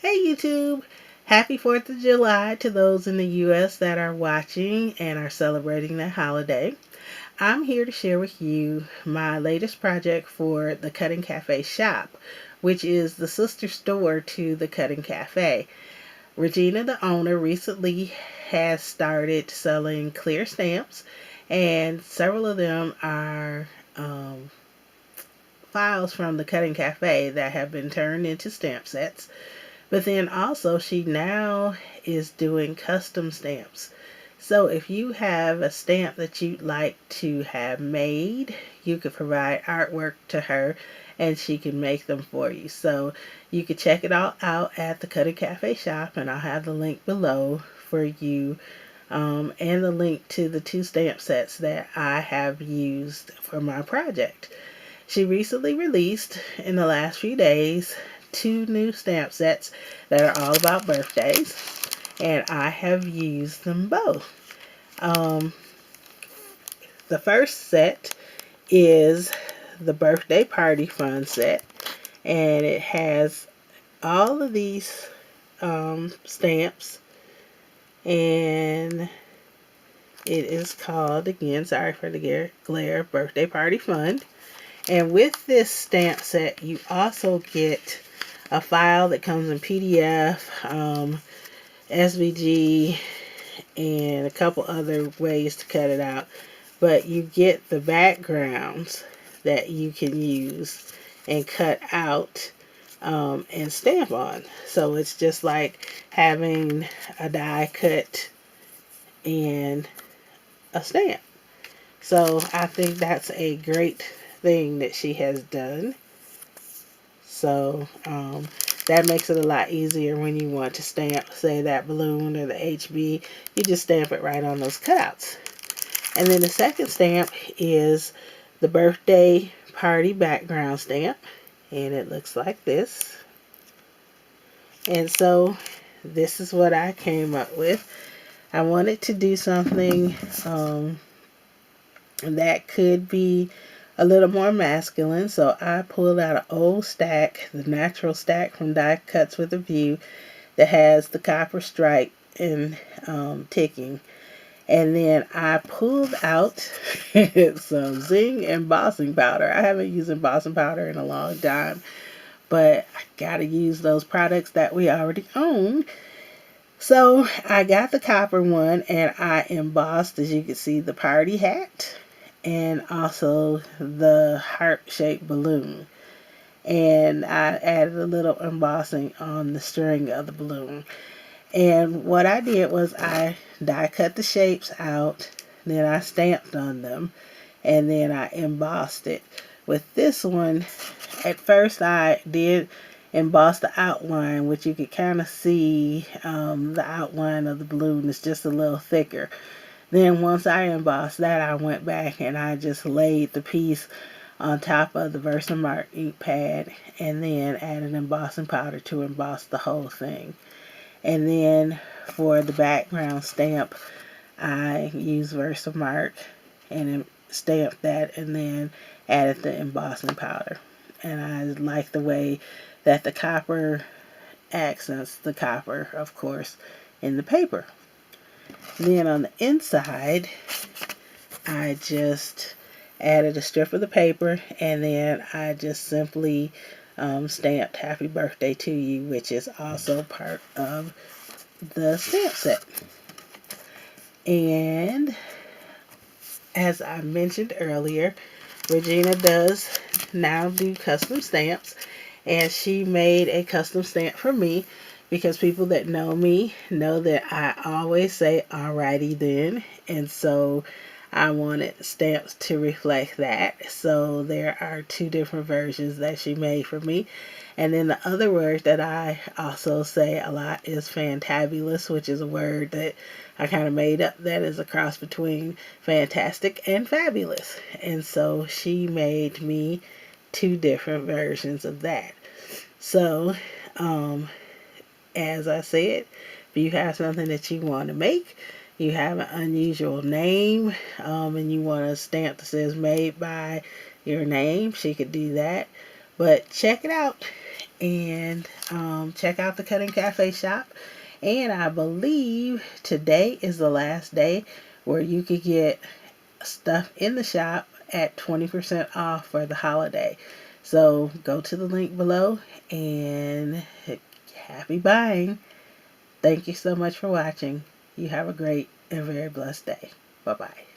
Hey YouTube! Happy 4th of July to those in the U.S. that are watching and are celebrating that holiday. I'm here to share with you my latest project for the Cutting Cafe shop, which is the sister store to the Cutting Cafe. Regina, the owner, recently has started selling clear stamps, and several of them are files from the Cutting Cafe that have been turned into stamp sets. But then also she now is doing custom stamps. So if you have a stamp that you'd like to have made, you could provide artwork to her and she can make them for you. So you could check it all out at the Cutting Cafe shop, and I'll have the link below for you, and the link to the 2 stamp sets that I have used for my project. She recently released, in the last few days, 2 new stamp sets that are all about birthdays, and I have used them both. The first set is the birthday party fun set, and it has all of these stamps, and it is called, again, sorry for the glare, Birthday Party Fun. And with this stamp set, you also get a file that comes in PDF, SVG, and a couple other ways to cut it out. But you get the backgrounds that you can use and cut out and stamp on. So it's just like having a die cut and a stamp. So I think that's a great thing that she has done. So that makes it a lot easier when you want to stamp, say, that balloon or the HB. You just stamp it right on those cutouts. And then the second stamp is the birthday party background stamp, and it looks like this. And so this is what I came up with. I wanted to do something that could be a little more masculine, so I pulled out an old stack, the natural stack from Die Cuts with a View, that has the copper stripe and ticking. And then I pulled out some Zing embossing powder. I haven't used embossing powder in a long time, but I gotta use those products that we already own. So I got the copper one, and I embossed, as you can see, the party hat and also the heart-shaped balloon. And I added a little embossing on the string of the balloon. And what I did was I die cut the shapes out, then I stamped on them, and then I embossed it. With this one, at first I did emboss the outline, which you could kind of see the outline of the balloon is just a little thicker. Then once I embossed that, I went back and I just laid the piece on top of the Versamark ink pad and then added embossing powder to emboss the whole thing. And then for the background stamp, I used Versamark and stamped that and then added the embossing powder. And I like the way that the copper accents the copper, of course, in the paper. Then on the inside, I just added a strip of the paper, and then I just simply stamped Happy Birthday to You, which is also part of the stamp set. And as I mentioned earlier, Regina does now do custom stamps, and she made a custom stamp for me because people that know me know that I always say alrighty then, and so I wanted stamps to reflect that. So there are 2 different versions that she made for me. And then the other word that I also say a lot is fantabulous, which is a word that I kind of made up that is a cross between fantastic and fabulous. And so she made me 2 different versions of that. So, as I said, if you have something that you want to make, you have an unusual name, and you want a stamp that says made by your name, she could do that. But check it out. and check out the Cutting Cafe shop. And I believe today is the last day where you could get stuff in the shop at 20% off for the holiday. So go to the link below and happy buying. Thank you so much for watching. You have a great and very blessed day. Bye-bye.